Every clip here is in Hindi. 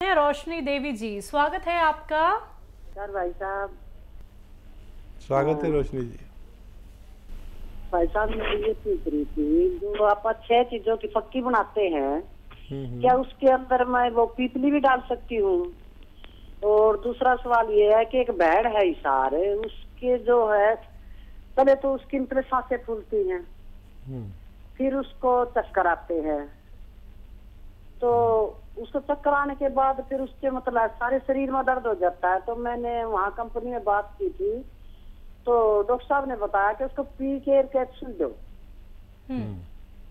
रोशनी देवी जी, स्वागत है आपका। सर भाई साहब, स्वागत है रोशनी जी। भाई साहब मैं ये पूछ रही थी, जो आप 6 चीजों की फक्की बनाते हैं, क्या उसके अंदर मैं वो पीपली भी डाल सकती हूँ? और दूसरा सवाल ये है कि एक भेड़ है इसार, उसके जो है पहले तो उसकी मतलब सांसें फूलती हैं, फिर उसको चक्कर आते हैं, तो उसको चक्कर आने के बाद फिर उसके मतलब सारे शरीर में दर्द हो जाता है। तो मैंने वहाँ कंपनी में बात की थी, तो डॉक्टर साहब ने बताया कि उसको पी केयर कैप्सूल दो।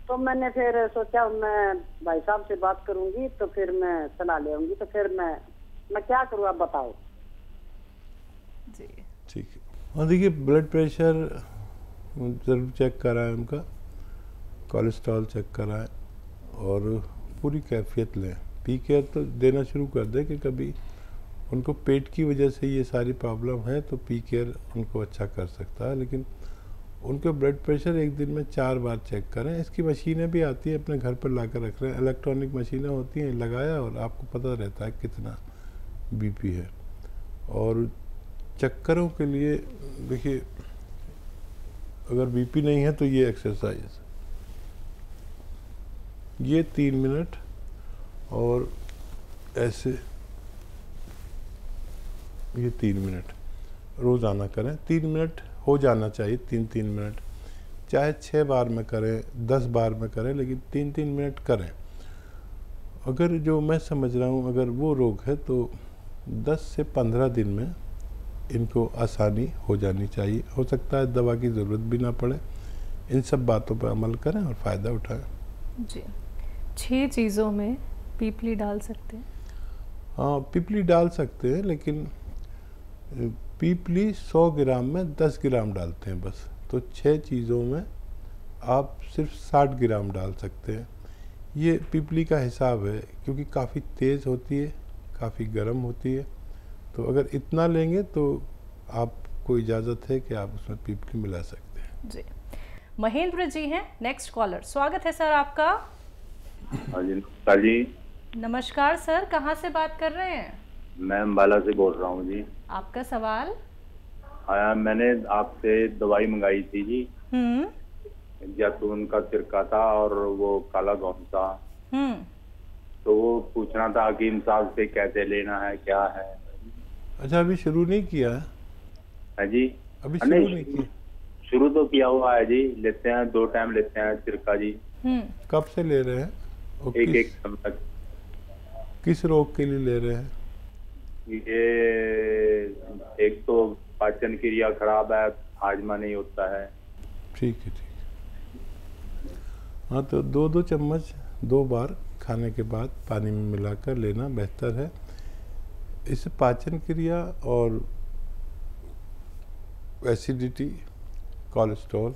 तो मैंने फिर सोचा मैं भाई साहब से बात करूंगी तो फिर मैं सलाह ले आऊंगी, तो फिर मैं क्या करूँ आप बताओ जी। ठीक है। और देखिए ब्लड प्रेशर ज़रूर चेक कराएं, उनका कोलेस्ट्रॉल चेक कराएं और पूरी कैफियत लें। पी केयर तो देना शुरू कर दें कि कभी उनको पेट की वजह से ये सारी प्रॉब्लम है तो पी केयर उनको अच्छा कर सकता है, लेकिन उनका ब्लड प्रेशर एक दिन में 4 बार चेक करें। इसकी मशीनें भी आती है, अपने घर पर ला कर रख रहे हैं, इलेक्ट्रॉनिक मशीनें होती हैं, लगाया और आपको पता रहता है कितना बीपी है। और चक्करों के लिए देखिए, अगर बीपी नहीं है तो ये एक्सरसाइज, ये 3 मिनट और ऐसे ये 3 मिनट रोज़ाना करें। 3 मिनट हो जाना चाहिए, 3-3 मिनट, चाहे 6 बार में करें 10 बार में करें, लेकिन 3-3 मिनट करें। अगर जो मैं समझ रहा हूँ अगर वो रोग है तो 10 से 15 दिन में इनको आसानी हो जानी चाहिए। हो सकता है दवा की ज़रूरत भी ना पड़े। इन सब बातों पर अमल करें और फ़ायदा उठाएं। जी, 6 चीज़ों में पीपली डाल सकते हैं? हाँ, पीपली डाल सकते हैं, लेकिन पीपली 100 ग्राम में 10 ग्राम डालते हैं बस। तो 6 चीज़ों में आप सिर्फ 60 ग्राम डाल सकते हैं। ये पीपली का हिसाब है, क्योंकि काफ़ी तेज़ होती है, काफ़ी गर्म होती है। तो अगर इतना लेंगे तो आपको इजाज़त है कि आप उसमें पीपली मिला सकते हैं। जी। महेंद्र जी हैं नेक्स्ट कॉलर, स्वागत है सर आपका। हाँ जी, नमस्कार जी। नमस्कार सर, कहाँ से बात कर रहे हैं? मैं अम्बाला से बोल रहा हूँ जी। आपका सवाल? हाँ, मैंने आपसे दवाई मंगाई थी जी। जैतून का सिरका था और वो काला गौन था। तो वो पूछना था हकीम साहब से कैसे लेना है, क्या है। अच्छा, अभी शुरू नहीं किया है? है जी, अभी शुरू नहीं किया? शुरू तो किया हुआ है जी। लेते हैं, 2 टाइम लेते हैं सिरका जी। कब से ले रहे हैं? और एक तक। किस रोग के लिए ले रहे हैं? ये एक तो पाचन क्रिया खराब है, हाजमा नहीं होता है। ठीक है, ठीक है। हाँ, तो 2-2 चम्मच 2 बार खाने के बाद पानी में मिलाकर लेना बेहतर है। इससे पाचन क्रिया और एसिडिटी, कोलेस्ट्रॉल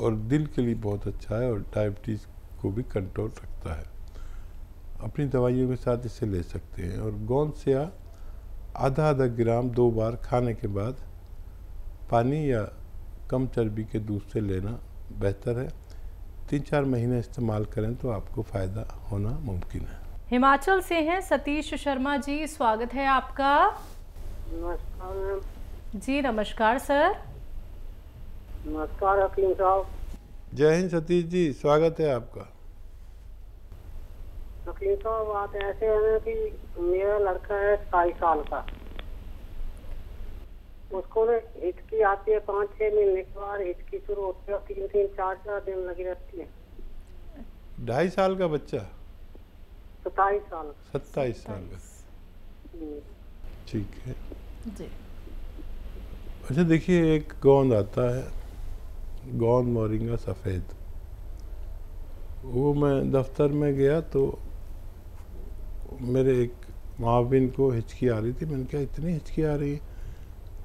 और दिल के लिए बहुत अच्छा है, और डायबिटीज़ को भी कंट्रोल रखता है। अपनी दवाइयों के साथ इसे ले सकते हैं। और गोंद से आधा ग्राम 2 बार खाने के बाद पानी या कम चर्बी के दूध से लेना बेहतर है। 3-4 महीने इस्तेमाल करें तो आपको फ़ायदा होना मुमकिन है। हिमाचल से हैं सतीश शर्मा जी, स्वागत है आपका। नमस्कार जी नमस्कार सर। नमस्कार हकीम साहब। जय हिंद सतीश जी, स्वागत है आपका। हकीम साहब, बात ऐसे है कि मेरा लड़का है 27 साल का, उसको ना हिचकी आती है 5-6 महीने के बाद हिचकी शुरू होती है, 3-3, 4-4 दिन लगी रहती है। 2.5 साल का बच्चा? 27 साल। 27 साल का, ठीक है जी। अच्छा, देखिए एक गोंद आता है, गोंद मोरिंगा सफ़ेद। वो मैं दफ्तर में गया तो मेरे एक माविन को हिचकी आ रही थी। मैंने कहा इतनी हिचकी आ रही है?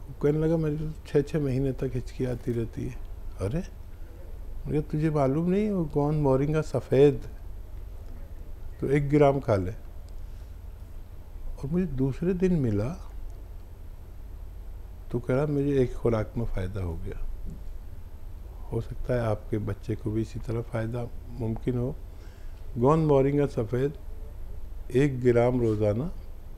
वो कहने लगा मेरी तो 6-6 महीने तक हिचकी आती रहती है। अरे, मुझे तुझे मालूम नहीं वो गोंद मोरिंगा सफ़ेद, तो 1 ग्राम खा ले। और मुझे दूसरे दिन मिला तो कह रहा मुझे एक खुराक में फ़ायदा हो गया। हो सकता है आपके बच्चे को भी इसी तरह फ़ायदा मुमकिन हो। गोंद मोरिंगा सफ़ेद 1 ग्राम रोज़ाना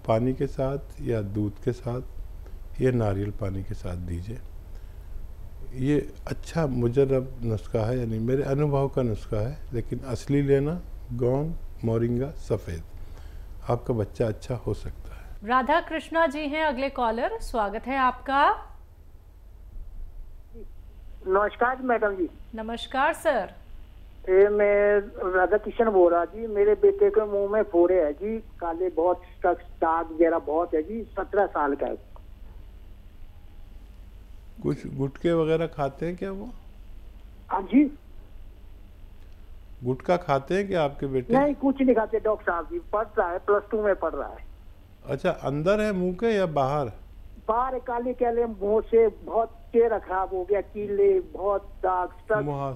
पानी के साथ या दूध के साथ या नारियल पानी के साथ दीजिए। ये अच्छा मुजर्रब नुस्खा है, यानी मेरे अनुभव का नुस्खा है, लेकिन असली लेना गोंद, मोरिंगा, सफ़ेद, आपका बच्चा अच्छा हो सकता है। राधा कृष्णा जी हैं अगले कॉलर, स्वागत है आपका। नमस्कार मैडम जी। नमस्कार सर। मैं राधा कृष्ण बोल रहा जी। मेरे बेटे के मुंह में फोड़े है जी, काले बहुत, दाग वगैरह बहुत है जी। 17 साल का है। कुछ गुटके वगैरह खाते हैं क्या वो? हाँ जी। गुटखा खाते हैं क्या आपके बेटे? नहीं, कुछ नहीं खाते डॉक्टर साहब जी। पढ़ रहा है, +2 में पढ़ रहा है। अच्छा, अंदर है मुंह के या बाहर? बाहर काले काले मुंह से, बहुत चेहरा खराब हो गया, कीले, बहुत दाग,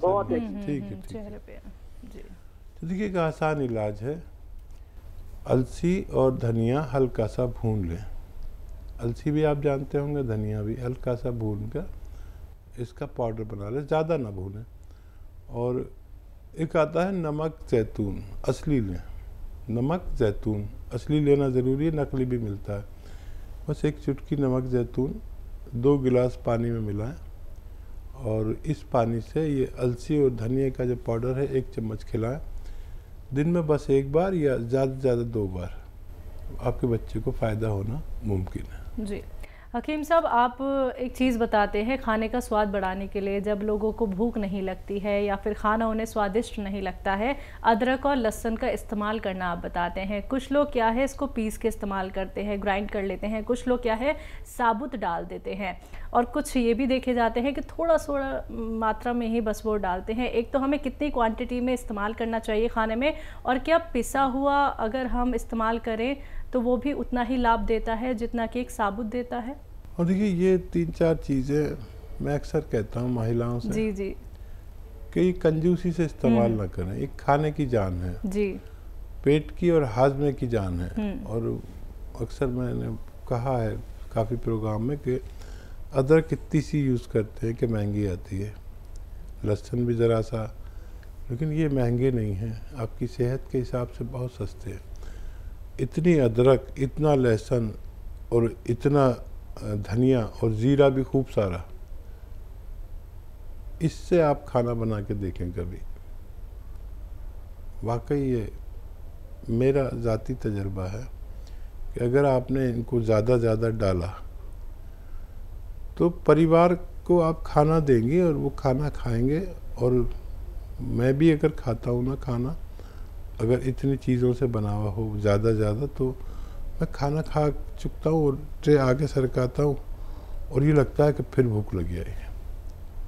बहुत है। ठीक है, चेहरे पे जी। तो देखिए, एक आसान इलाज है। अलसी और धनिया हल्का सा भून लें। अलसी भी आप जानते होंगे, धनिया भी हल्का सा भून कर इसका पाउडर बना लें, ज़्यादा ना भूनें। और एक आता है नमक जैतून, असली लें। नमक जैतून असली लेना ज़रूरी है, नकली भी मिलता है। बस 1 चुटकी नमक जैतून 2 गिलास पानी में मिलाएं और इस पानी से ये अलसी और धनिया का जो पाउडर है 1 चम्मच खिलाएं। दिन में बस 1 बार या ज़्यादा से ज़्यादा 2 बार, आपके बच्चे को फ़ायदा होना मुमकिन है। जी हकीम साहब, आप एक चीज़ बताते हैं खाने का स्वाद बढ़ाने के लिए, जब लोगों को भूख नहीं लगती है या फिर खाना उन्हें स्वादिष्ट नहीं लगता है, अदरक और लहसुन का इस्तेमाल करना आप बताते हैं। कुछ लोग क्या है इसको पीस के इस्तेमाल करते हैं, ग्राइंड कर लेते हैं, कुछ लोग क्या है साबुत डाल देते हैं, और कुछ ये भी देखे जाते हैं कि थोड़ा थोड़ा मात्रा में ही बस वो डालते हैं। एक तो हमें कितनी क्वांटिटी में इस्तेमाल करना चाहिए खाने में, और क्या पिसा हुआ अगर हम इस्तेमाल करें तो वो भी उतना ही लाभ देता है जितना कि एक साबुत देता है? और देखिए, ये 3-4 चीज़ें मैं अक्सर कहता हूँ महिलाओं से जी जी कि कंजूसी से इस्तेमाल ना करें। एक खाने की जान है जी, पेट की और हाजमे की जान है। और अक्सर मैंने कहा है काफ़ी प्रोग्राम में कि अदरक इतनी सी यूज़ करते हैं कि महंगी आती है, लहसुन भी ज़रा सा, लेकिन ये महंगे नहीं हैं, आपकी सेहत के हिसाब से बहुत सस्ते हैं। इतनी अदरक, इतना लहसुन और इतना धनिया और ज़ीरा भी खूब सारा, इससे आप खाना बना के देखें कभी। वाकई ये मेरा ज़ाती तजर्बा है कि अगर आपने इनको ज़्यादा डाला तो परिवार को आप खाना देंगे और वो खाना खाएंगे। और मैं भी अगर खाता हूँ ना खाना, अगर इतनी चीज़ों से बना हुआ हो ज़्यादा तो मैं खाना खा चुकता हूँ और ट्रे आगे सरकाता हूँ और ये लगता है कि फिर भूख लगी आई है।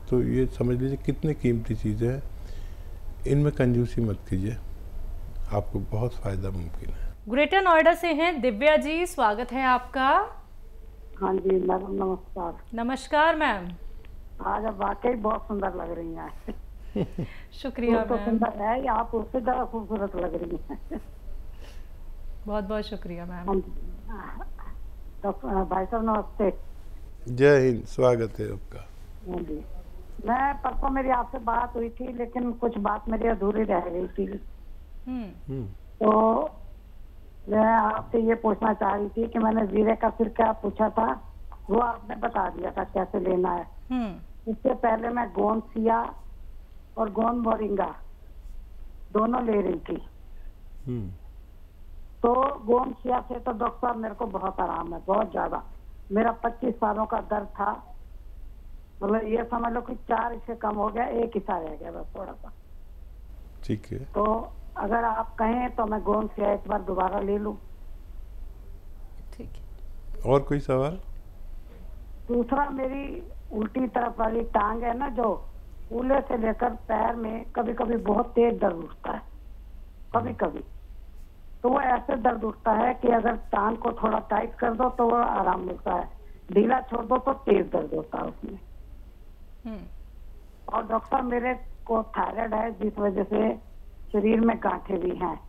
तो ये समझ लीजिए कितनी कीमती चीज़ें हैं, इनमें कंजूसी मत कीजिए, आपको बहुत फ़ायदा मुमकिन है। ग्रेटर नोएडा से हैं दिव्या जी, स्वागत है आपका। हाँ जी मैडम, नमस्कार। नमस्कार मैम। आज आप वाकई बहुत सुंदर लग रही हैं। शुक्रिया तो मैम, सुंदर है, आप उससे ज़्यादा खूबसूरत लग रही हैं। बहुत बहुत शुक्रिया मैम। तो भाई साहब नमस्ते। जय हिंद, स्वागत है आपका। हाँ जी, मैं परसों मेरी आपसे बात हुई थी, लेकिन कुछ बात मेरी अधूरी रह गई थी। तो मैं आपसे ये पूछना चाह रही थी कि मैंने जीरे का सिरका पूछा था, वो आपने बता दिया था कैसे लेना है। इससे पहले मैं गोंद सिया और गोंद मोरिंगा दोनों ले रही थी। तो गोंद सिया से तो डॉक्टर साहब मेरे को बहुत आराम है, बहुत ज्यादा। मेरा 25 सालों का दर्द था, मतलब ये समझ लो कि 4 इससे कम हो गया, 1 हिस्सा रह गया बस थोड़ा सा। ठीक है। तो अगर आप कहें तो मैं गोंद सिया एक बार दोबारा ले लूं। ठीक है। और कोई सवाल? दूसरा, मेरी उल्टी तरफ वाली टांग है ना, जो कूल्हे से लेकर पैर में कभी कभी बहुत तेज दर्द उठता है, कभी कभी तो वो ऐसे दर्द उठता है कि अगर टांग को थोड़ा टाइट कर दो तो वो आराम मिलता है, ढीला छोड़ दो तो तेज दर्द होता है उसमें। और डॉक्टर मेरे को थायराइड है, जिस वजह से शरीर में गांठें भी हैं,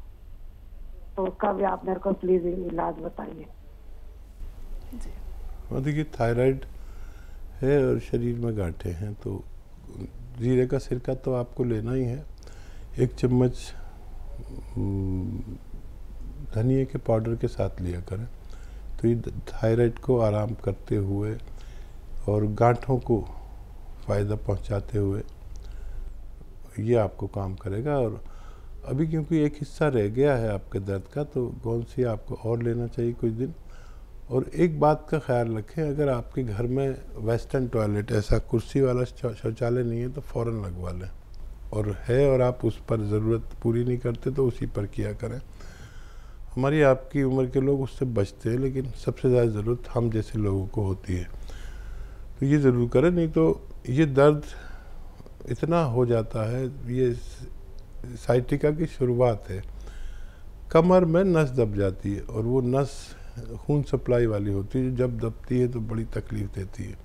तो उसका भी आप मेरे को प्लीज इलाज बताइए। देखिए, थायराइड है और शरीर में गांठें हैं, तो जीरे का सिरका तो आपको लेना ही है। 1 चम्मच धनिए के पाउडर के साथ लिया करें। तो ये थायराइड को आराम करते हुए और गांठों को फ़ायदा पहुंचाते हुए ये आपको काम करेगा। और अभी क्योंकि एक हिस्सा रह गया है आपके दर्द का, तो गोंसी आपको और लेना चाहिए कुछ दिन। और एक बात का ख्याल रखें, अगर आपके घर में वेस्टर्न टॉयलेट, ऐसा कुर्सी वाला शौचालय नहीं है तो फ़ौरन लगवा लें, और है और आप उस पर ज़रूरत पूरी नहीं करते तो उसी पर किया करें। हमारी आपकी उम्र के लोग उससे बचते हैं, लेकिन सबसे ज़्यादा ज़रूरत हम जैसे लोगों को होती है, तो ये ज़रूर करें। नहीं तो ये दर्द इतना हो जाता है, ये साइटिका की शुरुआत है। कमर में नस दब जाती है और वो नस खून सप्लाई वाली होती है, जब दबती है तो बड़ी तकलीफ़ देती है।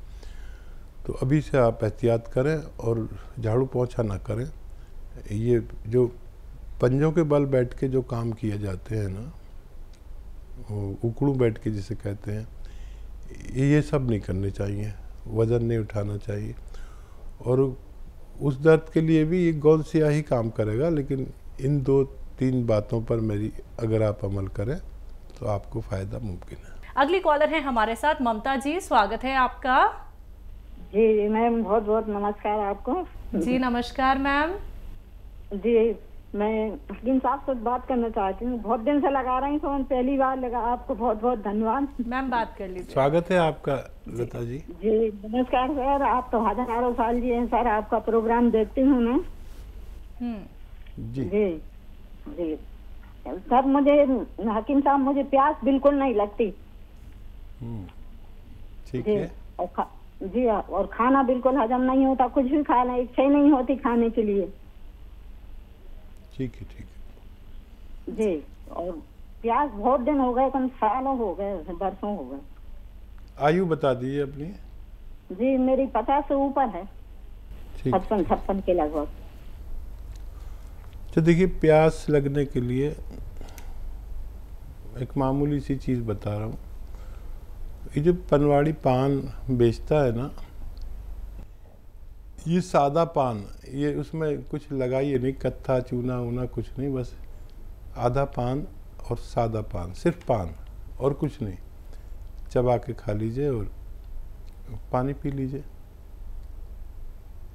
तो अभी से आप एहतियात करें और झाड़ू पोंछा ना करें। ये जो पंजों के बल बैठ के जो काम किए जाते हैं ना, उकड़ू बैठ के जिसे कहते हैं, ये सब नहीं करने चाहिए, वज़न नहीं उठाना चाहिए। और उस दर्द के लिए भी ये गोंसिया ही काम करेगा, लेकिन इन 2-3 बातों पर मेरी अगर आप अमल करें तो आपको फ़ायदा मुमकिन है। अगली कॉलर है हमारे साथ ममता जी, स्वागत है आपका। जी मैम, बहुत बहुत नमस्कार आपको। जी नमस्कार मैम। जी, मैं हकीम साहब से बात करना चाहती हूँ, बहुत दिन से लगा रही हूँ, पहली बार लगा। आपको बहुत बहुत धन्यवाद। मैम बात कर लीजिए। स्वागत है आपका लता जी। जी नमस्कार सर, आप तो हजारों साल जी हैं सर, आपका प्रोग्राम देखती हूँ मैं। जी जी जी सर, मुझे हकीम साहब, मुझे प्यास बिल्कुल नहीं लगती। ठीक है। जी, और खाना बिल्कुल हजम नहीं होता, कुछ भी खाना इच्छा ही नहीं होती खाने के लिए। ठीक है। जी, और प्यास बहुत दिन हो गए, कम सालों हो गए, बरसों हो गए। आयु बता दीजिए अपनी। जी मेरी 50 से ऊपर है, 56 के लगभग। तो देखिए, प्यास लगने के लिए एक मामूली सी चीज़ बता रहा हूँ। ये जो पनवाड़ी पान बेचता है ना, ये सादा पान, ये उसमें कुछ लगाइए नहीं, कत्था चूना वूना कुछ नहीं, बस आधा पान और सादा पान, सिर्फ पान और कुछ नहीं, चबा के खा लीजिए और पानी पी लीजिए।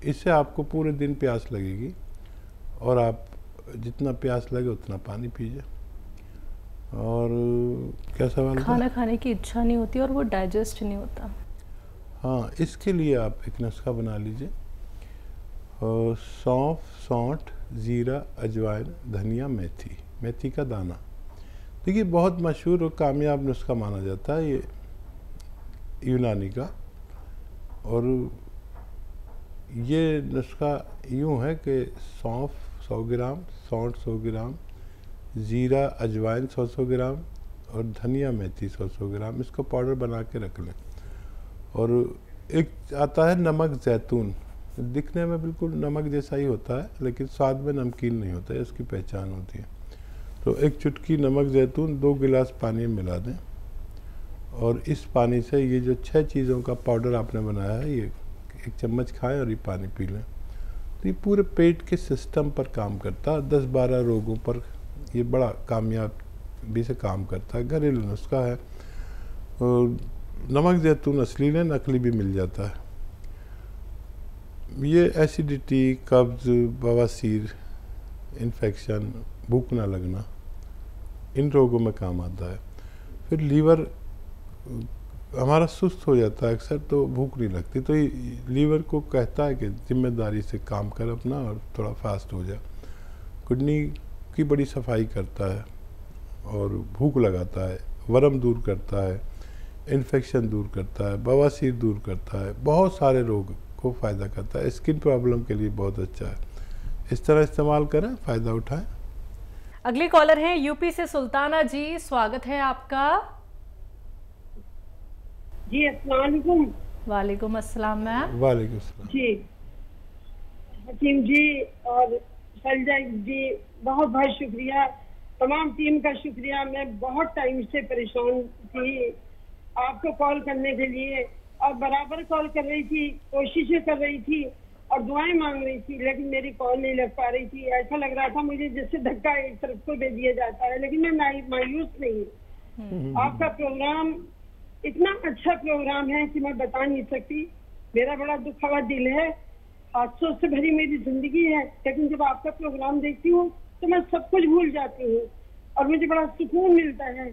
इससे आपको पूरे दिन प्यास लगेगी और आप जितना प्यास लगे उतना पानी पीजिए। और क्या सवाल? खाना खाने की इच्छा नहीं होती और वो डाइजेस्ट नहीं होता। हाँ, इसके लिए आप एक नुस्खा बना लीजिए। सौंफ, सौंठ, ज़ीरा, अजवाइन, धनिया, मेथी का दाना। देखिए, बहुत मशहूर और कामयाब नुस्खा माना जाता है ये यूनानी का। और ये नुस्खा यूँ है कि सौंफ 100 ग्राम, सौंठ 100 ग्राम, ज़ीरा अजवाइन 100 ग्राम और धनिया मेथी 100 ग्राम, इसको पाउडर बना के रख लें। और एक आता है नमक ज़ैतून, दिखने में बिल्कुल नमक जैसा ही होता है, लेकिन स्वाद में नमकीन नहीं होता है, इसकी पहचान होती है। तो एक चुटकी नमक ज़ैतून 2 गिलास पानी में मिला दें, और इस पानी से ये जो 6 चीज़ों का पाउडर आपने बनाया है, ये 1 चम्मच खाएं और ये पानी पी लें। तो ये पूरे पेट के सिस्टम पर काम करता है, 10-12 रोगों पर ये बड़ा कामयाबी से काम करता है। घरेलू नुस्खा है। और नमक ज़ैतून असली लें, नकली भी मिल जाता है। ये एसिडिटी, कब्ज़, बवासीर, इन्फेक्शन, भूख ना लगना, इन रोगों में काम आता है। फिर लीवर हमारा सुस्त हो जाता है अक्सर, तो भूख नहीं लगती, तो ये लीवर को कहता है कि जिम्मेदारी से काम कर अपना और थोड़ा फास्ट हो जाए। किडनी की बड़ी सफाई करता है और भूख लगाता है, वरम दूर करता है, इन्फेक्शन दूर करता है, बवासीर दूर करता है, बहुत सारे रोग को फ़ायदा करता है। स्किन प्रॉब्लम के लिए बहुत अच्छा है। इस तरह इस्तेमाल करें, फ़ायदा उठाएं। अगले कॉलर हैं यूपी से सुल्ताना जी, स्वागत है आपका। जी अस्सलाम वालेकुम। वालेकुम अस्सलाम मैम। वालेकुम अस्सलाम जी हकीम जी और शैलजा जी, बहुत बहुत शुक्रिया, तमाम टीम का शुक्रिया। मैं बहुत टाइम से परेशान थी आपको कॉल करने के लिए, और बराबर कॉल कर रही थी, कोशिशें कर रही थी, और दुआएं मांग रही थी, लेकिन मेरी कॉल नहीं लग पा रही थी। ऐसा लग रहा था मुझे जैसे धक्का एक तरफ को दे दिया जाता है, लेकिन मैं मायूस नहीं हूँ। आपका प्रोग्राम इतना अच्छा प्रोग्राम है कि मैं बता नहीं सकती। मेरा बड़ा दुखा हुआ दिल है, हादसों से भरी मेरी जिंदगी है, लेकिन जब आपका प्रोग्राम देखती हूँ तो मैं सब कुछ भूल जाती हूँ और मुझे बड़ा सुकून मिलता है।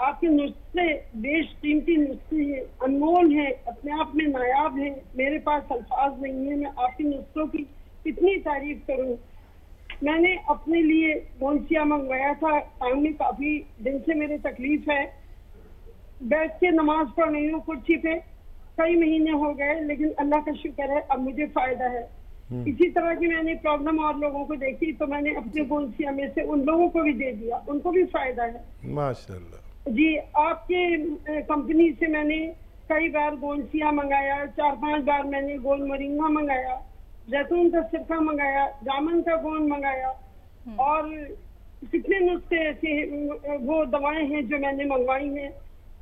आपके नुस्खे बेशकीमती नुस्खे हैं, अनमोल हैं, अपने आप में नायाब हैं। मेरे पास अल्फाज नहीं है, मैं आपके नुस्खों की कितनी तारीफ करूं। मैंने अपने लिए गोंसिया मंगवाया था, टांग में काफी दिन से मेरे तकलीफ है, बैठ के नमाज पढ़ रही हूँ कुर्सी पे, कई महीने हो गए, लेकिन अल्लाह का शुक्र है अब मुझे फायदा है। इसी तरह की मैंने प्रॉब्लम और लोगों को देखी तो मैंने अपने गोंसिया में से उन लोगों को भी दे दिया, उनको भी फायदा है। माशाल्लाह जी, आपके कंपनी से मैंने कई बार गोंसिया मंगाया, 4-5 बार मैंने गोल मोरिंगा मंगाया, जैतून का सिरका मंगाया, जामुन का गोंद मंगाया और कितने नुस्खे ऐसे वो दवाएं हैं जो मैंने मंगवाई हैं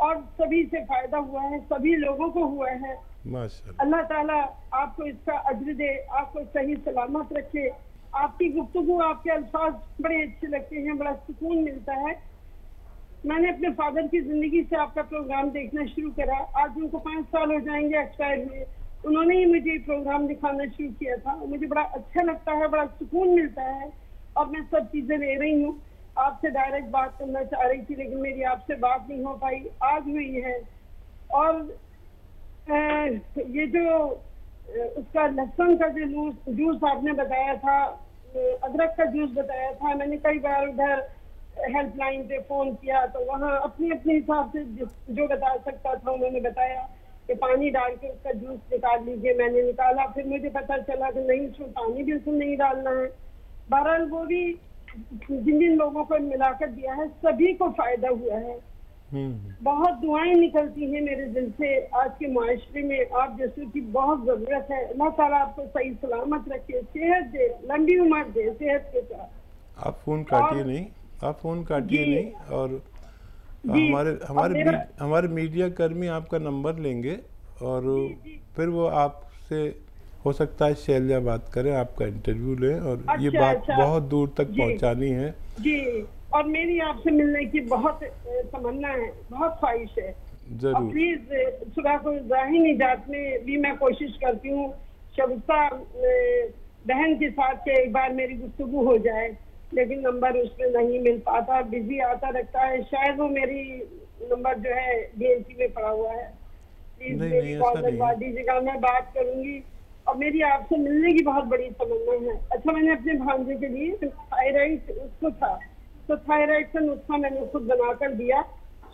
और सभी से फायदा हुआ है, सभी लोगों को हुआ है। माशाल्लाह। अल्लाह ताला आपको इसका अज्र दे, आपको सही सलामत रखे। आपकी गुफ्तगू, आपके अल्फाज बड़े अच्छे लगते हैं, बड़ा सुकून मिलता है। मैंने अपने फादर की जिंदगी से आपका प्रोग्राम देखना शुरू करा, आज उनको 5 साल हो जाएंगे एक्सपायर हुए। उन्होंने ही मुझे प्रोग्राम दिखाना शुरू किया था, मुझे बड़ा अच्छा लगता है, बड़ा सुकून मिलता है और मैं सब चीजें ले रही हूँ। आपसे डायरेक्ट बात करना चाह रही थी लेकिन मेरी आपसे बात नहीं हो पाई, आज हुई है। और ये जो उसका लहसुन का जो जूस आपने बताया था, अदरक का जूस बताया था, मैंने कई बार उधर हेल्पलाइन पे फोन किया तो वहाँ अपने अपने हिसाब से जो बता सकता था उन्होंने बताया कि पानी डाल के उसका जूस निकाल लीजिए। मैंने निकाला, फिर मुझे पता चला कि नहीं, उसमें पानी बिल्कुल नहीं डालना है। बहरहाल वो भी जिन जिन लोगों को मिलाकर दिया है सभी को फायदा हुआ है। बहुत दुआएं निकलती हैं मेरे दिल से। आज के माशरे में आप जैसे की बहुत जरूरत है। अल्लाह ताला आपको सही सलामत रखे, सेहत दे, लंबी उम्र दे, सेहत के साथ। आप फोन काटिए नहीं, आप फोन काटिए नहीं। और हमारे मीडिया कर्मी आपका नंबर लेंगे और फिर वो आपसे हो सकता है शैल्या बात करें, आपका इंटरव्यू लें और ये बात बहुत दूर तक पहुंचानी है। जी, और मेरी आपसे मिलने की बहुत तमन्ना है, बहुत ख्वाहिश है। जरूर। प्लीज सुबह को जाही निजात में भी मैं कोशिश करती हूँ शगुफ्ता बहन के साथ के एक बार मेरी गुफ्तगू हो जाए, लेकिन नंबर उसमें नहीं मिल पाता, बिजी आता रहता है। शायद वो मेरी नंबर जो है DNC में पड़ा हुआ है। प्लीज मेरी कॉल लगवा दीजिएगा, मैं बात करूंगी। और मेरी आपसे मिलने की बहुत बड़ी तमन्ना है। अच्छा, मैंने अपने भांजे के लिए थायराइड उसको था तो थायराइड का नुस्खा मैंने खुद बनाकर दिया।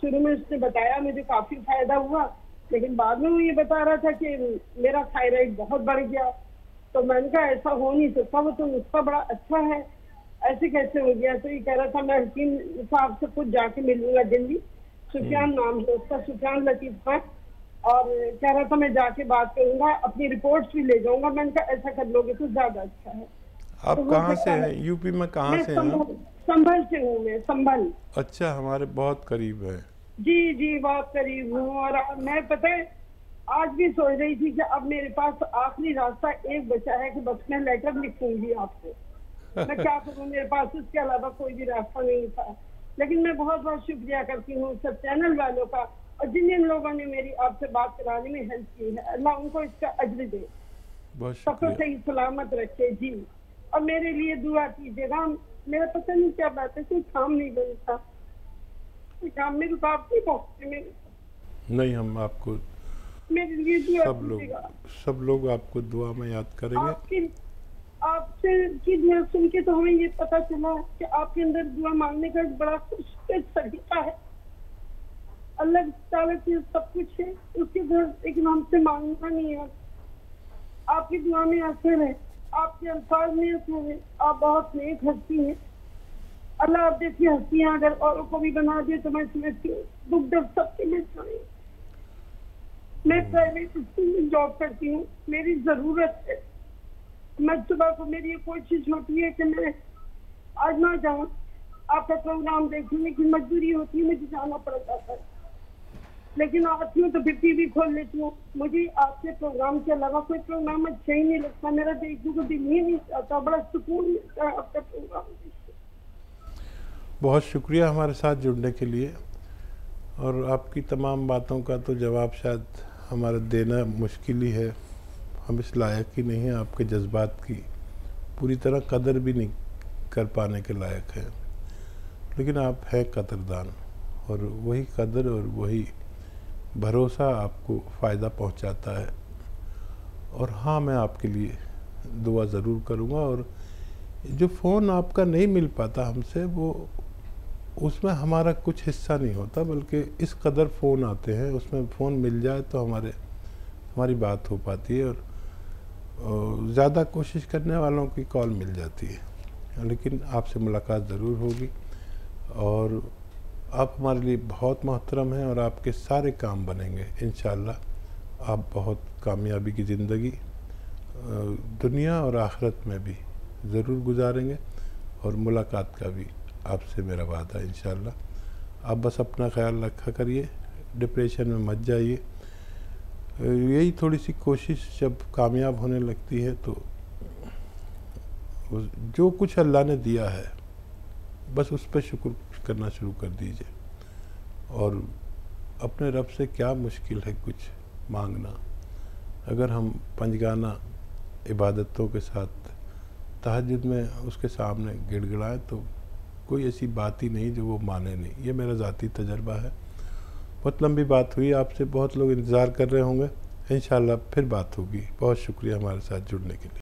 शुरू में उसने बताया, मुझे काफी फायदा हुआ, लेकिन बाद में वो ये बता रहा था कि मेरा थायराइड बहुत बढ़ गया। तो मैंने कहा ऐसा हो नहीं सकता, वो तो नुस्खा बड़ा अच्छा है, ऐसे कैसे हो गया? तो ये कह रहा था मैं हकीम साहब से खुद जाके मिलूंगा दिल्ली, सुफियान नाम है उसका, सुफियान लतीफ खान, और कह रहा था मैं जाके बात करूंगा, अपनी रिपोर्ट्स भी ले जाऊंगा। मैंने कहा ऐसा कर लोगे तो ज्यादा अच्छा है। आप तो कहाँ से हैं? यूपी में कहाँ से हैं? संभल से हूँ मैं, संभल। अच्छा, हमारे बहुत करीब है। जी जी, बहुत करीब हूँ। और मैं पता है आज भी सोच रही थी कि अब मेरे पास आखिरी रास्ता एक बचा है कि बस मैं लेटर लिखूंगी आपको। मैं क्या करूँ, मेरे पास उसके अलावा कोई भी रास्ता नहीं था। लेकिन मैं बहुत बहुत शुक्रिया करती हूँ सब चैनल वालों का और जिन जिन लोगों ने मेरी आपसे बात कराने में हेल्प की है। अल्लाह उनको इसका अज्र दे, सबको सही सलामत रखे। जी, और मेरे लिए दुआ कीजिएगा। मेरा पता नहीं क्या बात है, कोई काम नहीं बनता, कोई काम में रुकावट नहीं पहुँचती मेरे। नहीं, हम आपको मेरे लिए दुआ सब लोग आपको दुआ में याद करेंगे। आपसे की दुआ सुन के तो हमें ये पता चला कि आपके अंदर दुआ मांगने का एक बड़ा खुश तरीका है। अल्लाह ताला की सब कुछ है, उसके घर लेकिन हमसे मांगना नहीं है। आपकी दुआ में असर है, आपके अल्फाज में असर है। आप बहुत नेक हस्ती हैं। अल्लाह आप जैसी हस्तियाँ अगर औरों को भी बना दे तो मैं समझती हूँ दुख दर्द सबके लिए चाहिए। मैं प्राइवेट स्कूल में जॉब करती हूँ, मेरी जरूरत है। मैं सुबह को मेरी ये कोशिश होती है कि मैं आज ना जाऊँ, आपका प्रोग्राम देखने की मजबूरी होती है, मुझे जाना पड़ जाता है। लेकिन आती हूँ तो फिर टीवी खोल लेती हूँ। मुझे आपके प्रोग्राम के अलावा कोई प्रोग्राम अच्छा ही नहीं लगता, मेरा देखने को दिल ही नहीं चाहता, बड़ा सुकून मिलता है आपका प्रोग्राम। बहुत शुक्रिया हमारे साथ जुड़ने के लिए, और आपकी तमाम बातों का तो जवाब शायद हमारा देना मुश्किल ही है। हम इस लायक ही नहीं हैं, आपके जज्बात की पूरी तरह कदर भी नहीं कर पाने के लायक हैं, लेकिन आप हैं कदरदान, और वही कदर और वही भरोसा आपको फ़ायदा पहुंचाता है। और हाँ, मैं आपके लिए दुआ ज़रूर करूँगा। और जो फ़ोन आपका नहीं मिल पाता हमसे, वो उसमें हमारा कुछ हिस्सा नहीं होता, बल्कि इस कदर फ़ोन आते हैं, उसमें फ़ोन मिल जाए तो हमारी बात हो पाती है, और ज़्यादा कोशिश करने वालों की कॉल मिल जाती है। लेकिन आपसे मुलाकात ज़रूर होगी, और आप हमारे लिए बहुत मोहतरम हैं, और आपके सारे काम बनेंगे इंशाअल्लाह। आप बहुत कामयाबी की ज़िंदगी दुनिया और आखिरत में भी ज़रूर गुजारेंगे, और मुलाकात का भी आपसे मेरा वादा है इंशाअल्लाह। आप बस अपना ख्याल रखा करिए, डिप्रेशन में मत जाइए। यही थोड़ी सी कोशिश जब कामयाब होने लगती है तो जो कुछ अल्लाह ने दिया है बस उस पर शुक्र करना शुरू कर दीजिए। और अपने रब से क्या मुश्किल है कुछ मांगना, अगर हम पंजगाना इबादतों के साथ तहज्जुद में उसके सामने गिड़गिड़ाएं तो कोई ऐसी बात ही नहीं जो वो माने नहीं। ये मेरा ज़ाती तजर्बा है। बहुत लंबी बात हुई आपसे, बहुत लोग इंतज़ार कर रहे होंगे, इंशाअल्लाह फिर बात होगी। बहुत शुक्रिया हमारे साथ जुड़ने के लिए।